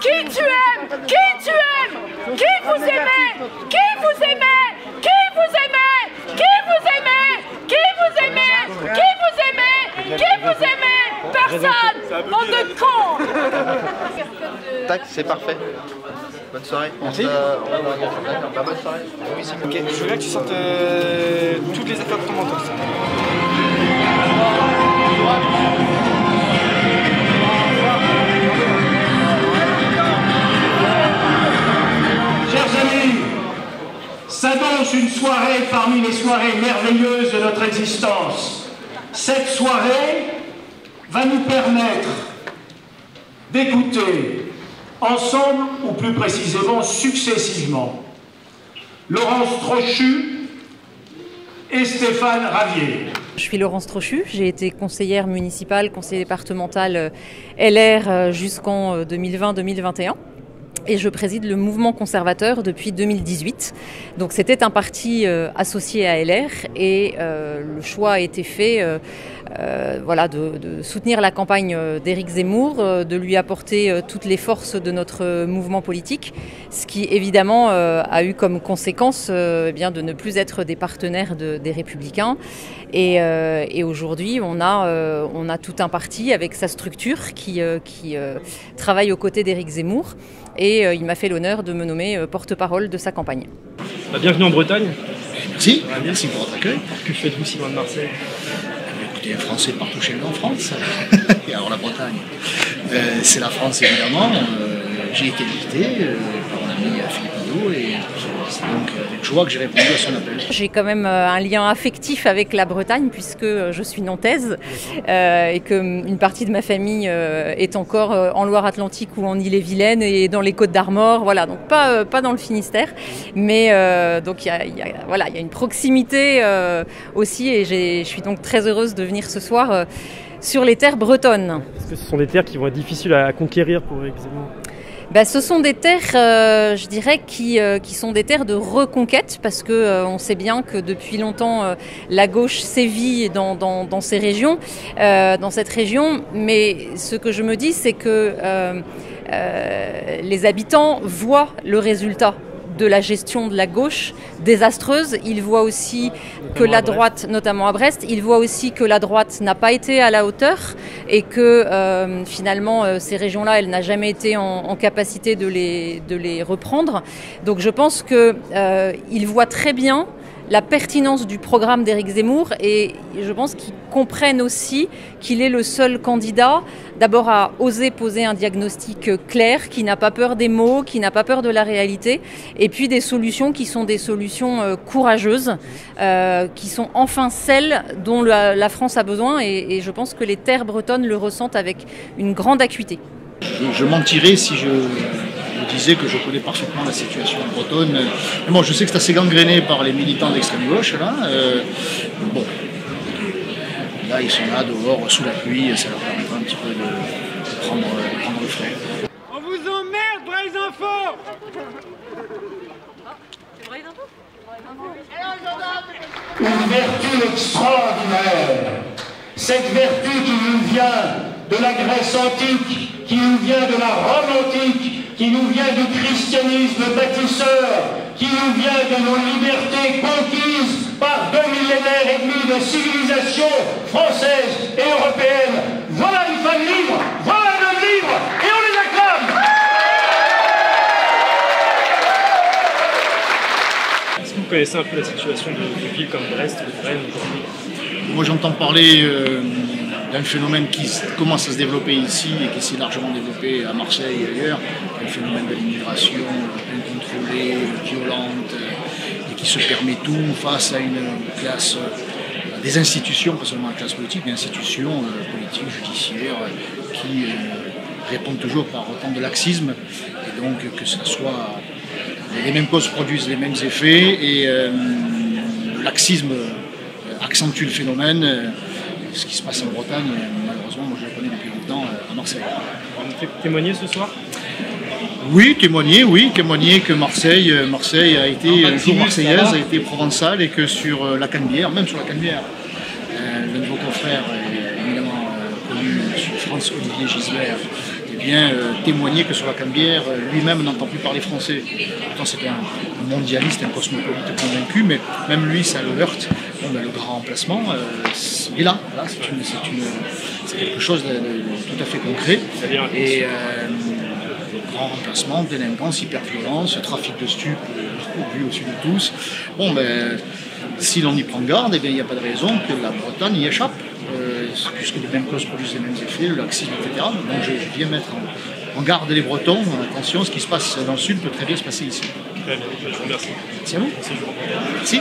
Qui tu aimes? Qui tu aimes? Qui vous aimez? Qui vous aimez? Qui vous aimez? Qui vous aimez? Qui vous aimez? Qui vous aimez? Qui vous aimez? Personne! Bande de cons! Tac, c'est parfait. Bonne soirée. Merci. Bonne soirée. Ok, je veux bien que tu sortes toutes les affaires de ton mentor. Chers amis, s'annonce une soirée parmi les soirées merveilleuses de notre existence. Cette soirée va nous permettre d'écouter ensemble, ou plus précisément successivement, Laurence Trochu et Stéphane Ravier. Je suis Laurence Trochu, j'ai été conseillère municipale, conseillère départementale LR jusqu'en 2020-2021. Et je préside le mouvement conservateur depuis 2018. Donc c'était un parti associé à LR et le choix a été fait voilà, de soutenir la campagne d'Éric Zemmour, de lui apporter toutes les forces de notre mouvement politique, ce qui évidemment a eu comme conséquence eh bien, de ne plus être des partenaires des Républicains. Et aujourd'hui, on a tout un parti avec sa structure qui travaille aux côtés d'Éric Zemmour. Et il m'a fait l'honneur de me nommer porte-parole de sa campagne. Bienvenue en Bretagne. Merci, merci pour votre accueil. Que faites-vous si loin de Marseille? Écoutez, Français partout chez nous en France. Et alors la Bretagne, c'est la France évidemment. J'ai été invité par mon ami Philippe Nadeau et c'est donc avec joie que j'ai répondu à son appel. J'ai quand même un lien affectif avec la Bretagne puisque je suis nantaise et qu'une partie de ma famille est encore en Loire-Atlantique ou en Ille-et-Vilaine et dans les Côtes-d'Armor, voilà, donc pas dans le Finistère, mais donc il y a une proximité aussi et je suis donc très heureuse de venir ce soir sur les terres bretonnes. Est-ce que ce sont des terres qui vont être difficiles à conquérir pour Éric Zemmour? Ce sont des terres, je dirais, qui sont des terres de reconquête parce que on sait bien que depuis longtemps la gauche sévit dans ces régions, dans cette région. Mais ce que je me dis, c'est que les habitants voient le résultat de la gestion de la gauche désastreuse. Ils voient aussi que la droite, notamment à Brest, ils voient aussi que la droite n'a pas été à la hauteur et que finalement ces régions-là, elle n'a jamais été en capacité de les reprendre. Donc je pense qu'ils voient très bien la pertinence du programme d'Éric Zemmour et je pense qu'ils comprennent aussi qu'il est le seul candidat d'abord à oser poser un diagnostic clair, qui n'a pas peur des mots, qui n'a pas peur de la réalité et puis des solutions qui sont des solutions courageuses, qui sont enfin celles dont la France a besoin et je pense que les terres bretonnes le ressentent avec une grande acuité. Je mentirais si je disais que je connais parfaitement la situation bretonne. Mais bon, je sais que c'est assez gangréné par les militants d'extrême gauche. Là, bon, là, ils sont là dehors sous la pluie, ça leur permettra un petit peu de prendre le frais. On vous emmerde, vrais infos! Une vertu extraordinaire, cette vertu qui nous vient de la Grèce antique, qui nous vient de la Rome antique, qui nous vient du christianisme bâtisseur, qui nous vient de nos libertés conquises par 2 millénaires et demi de civilisation française et européenne. Voilà une femme libre, voilà un homme libre, et on les acclame! Est-ce que vous connaissez un peu la situation de villes comme Brest ou Rennes aujourd'hui? Moi, j'entends parler d'un phénomène qui commence à se développer ici et qui s'est largement développé à Marseille et ailleurs, un phénomène de l'immigration incontrôlée, violente, et qui se permet tout face à une classe, des institutions, pas seulement la classe politique, mais institutions politiques, judiciaires, qui répondent toujours par autant de laxisme, et donc que ce soit les mêmes causes produisent les mêmes effets, et le laxisme accentue le phénomène. Ce qui se passe en Bretagne, malheureusement, moi je le connais depuis longtemps à Marseille. Vous faites témoigner ce soir? Oui, témoigner que Marseille a été, jour marseillaise, a été provençale et que sur la Canebière, même sur la Canebière, l'un de vos confrères, évidemment connu, M. François-Olivier Gisbert, eh bien, témoignait que sur la Canebière, lui-même n'entend plus parler français. Pourtant, c'est un mondialiste, un cosmopolite convaincu, mais même lui, ça le heurte. Bon, ben, le grand remplacement, il est là. C'est quelque chose de tout à fait concret. Et grand remplacement, délinquance, hyperviolence, trafic de stupes, vu au-dessus de tous. Bon, ben, si l'on y prend garde, eh bien, il n'y a pas de raison que la Bretagne y échappe, puisque les mêmes causes produisent les mêmes effets, le laxisme, etc. Donc je viens mettre en garde les Bretons, attention, ce qui se passe dans le sud peut très bien se passer ici. Très bien, je vous remercie. Merci à vous. Merci.